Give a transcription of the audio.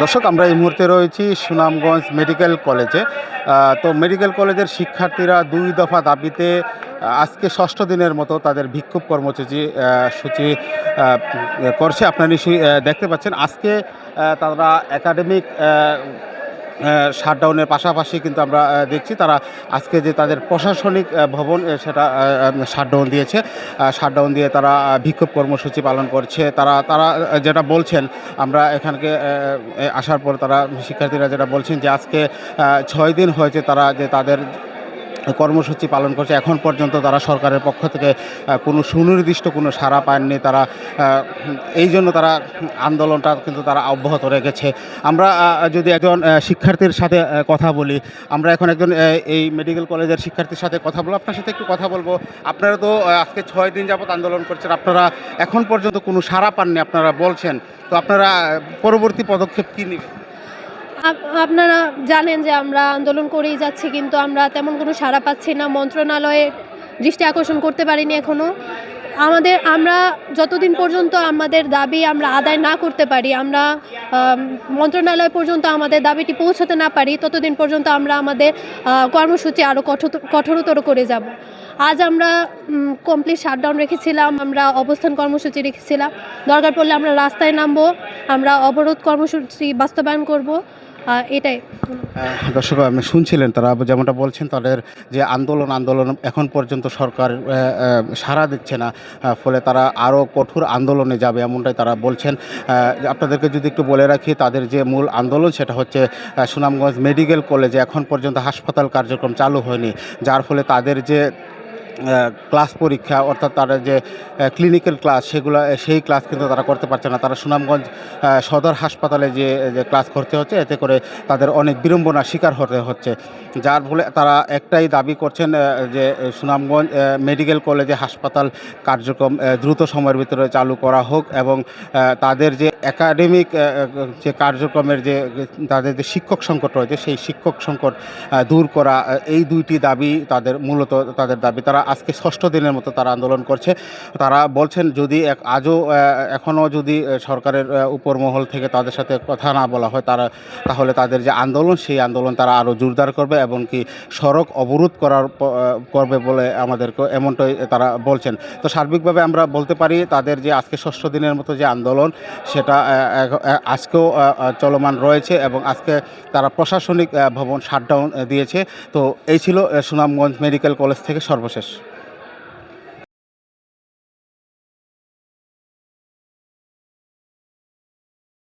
দর্শক, আমরা এই মুহূর্তে রয়েছি সুনামগঞ্জ মেডিকেল কলেজে। তো মেডিকেল কলেজের শিক্ষার্থীরা ২ দফা দাবিতে আজকে ৬ষ্ঠ দিনের মতো তাদের বিক্ষোভ কর্মসূচি করছে। আপনারা নিশ্চয়ই দেখতে পাচ্ছেন। আজকে তারা একাডেমিক শাটডাউনের পাশাপাশি কিন্তু আমরা দেখছি তারা আজকে যে তাদের প্রশাসনিক ভবন সেটা শাটডাউন দিয়েছে। শাটডাউন দিয়ে তারা বিক্ষোভ কর্মসূচি পালন করছে। তারা যেটা বলছেন, আমরা এখানকে আসার পর শিক্ষার্থীরা যেটা বলছেন যে আজকে ৬ দিন হয়েছে তারা যে তাদের কর্মসূচি পালন করছে। এখন পর্যন্ত তারা সরকারের পক্ষ থেকে কোনো সুনির্দিষ্ট কোনো সাড়া পাননি। তারা এই জন্য তারা আন্দোলনটা কিন্তু তারা অব্যাহত রেখেছে। আমরা যদি একজন শিক্ষার্থীর সাথে কথা বলি, আমরা এখন একজন এই মেডিকেল কলেজের শিক্ষার্থীর সাথে কথা বলবো। আপনার সাথে একটু কথা বলবো। আপনারা তো আজকে ৬ দিন যাবত আন্দোলন করছেন, আপনারা এখন পর্যন্ত কোনো সাড়া পাননি আপনারা বলছেন, তো আপনারা পরবর্তী পদক্ষেপ কী নেবেন? আপনারা জানেন যে আমরা আন্দোলন করেই যাচ্ছি, কিন্তু আমরা তেমন কোনো সাড়া পাচ্ছি না। মন্ত্রণালয়ের দৃষ্টি আকর্ষণ করতে পারিনি এখনও। আমরা যতদিন পর্যন্ত আমাদের দাবি আমরা আদায় না করতে পারি, আমরা মন্ত্রণালয় পর্যন্ত আমাদের দাবিটি পৌঁছাতে না পারি, ততদিন পর্যন্ত আমরা আমাদের কর্মসূচি আরও কঠোরতর করে যাব। আজ আমরা কমপ্লিট শাটডাউন রেখেছিলাম, আমরা অবস্থান কর্মসূচি রেখেছিলাম। দরকার পড়লে আমরা রাস্তায় নামবো, আমরা অবরোধ কর্মসূচি বাস্তবায়ন করব। এটাই। দর্শক, আপনি শুনছিলেন তারা যেমনটা বলছেন, তাদের যে আন্দোলন এখন পর্যন্ত সরকার সাড়া দিচ্ছে না, ফলে তারা আরও কঠোর আন্দোলনে যাবে এমনটাই তারা বলছেন। আপনাদেরকে যদি একটু বলে রাখি, তাদের যে মূল আন্দোলন সেটা হচ্ছে সুনামগঞ্জ মেডিকেল কলেজে এখন পর্যন্ত হাসপাতাল কার্যক্রম চালু হয়নি, যার ফলে তাদের যে ক্লাস পরীক্ষা অর্থাৎ তারা যে ক্লিনিক্যাল ক্লাস সেই ক্লাস কিন্তু তারা করতে পারছে না। তারা সুনামগঞ্জ সদর হাসপাতালে যে ক্লাস করতে হচ্ছে, এতে করে তাদের অনেক বিড়ম্বনার শিকার হতে হচ্ছে, যার ফলে তারা একটাই দাবি করছেন যে সুনামগঞ্জ মেডিকেল কলেজে হাসপাতাল কার্যক্রম দ্রুত সময়ের ভিতরে চালু করা হোক এবং তাদের যে একাডেমিক যে কার্যক্রমের যে তাদের যে শিক্ষক সংকট রয়েছে সেই শিক্ষক সংকট দূর করা, এই 2টি দাবি মূলত তাদের দাবি। তারা আজকে 6ষ্ঠ দিনের মতো তারা আন্দোলন করছে। তারা বলছেন যদি এখনও যদি সরকারের উপর মহল থেকে তাদের সাথে কথা না বলা হয় তাহলে তাদের যে আন্দোলন সেই আন্দোলন তারা আরও জোরদার করবে এবং কি সড়ক অবরোধ করবে বলে আমাদেরকে এমনটাই তারা বলছেন। তো সার্বিকভাবে আমরা বলতে পারি তাদের যে আজকে 6ষ্ঠ দিনের মতো যে আন্দোলন সেটা আজকেও চলমান রয়েছে এবং আজকে তারা প্রশাসনিক ভবন শাটডাউন দিয়েছে। তো এই ছিল সুনামগঞ্জ মেডিকেল কলেজ থেকে সর্বশেষ।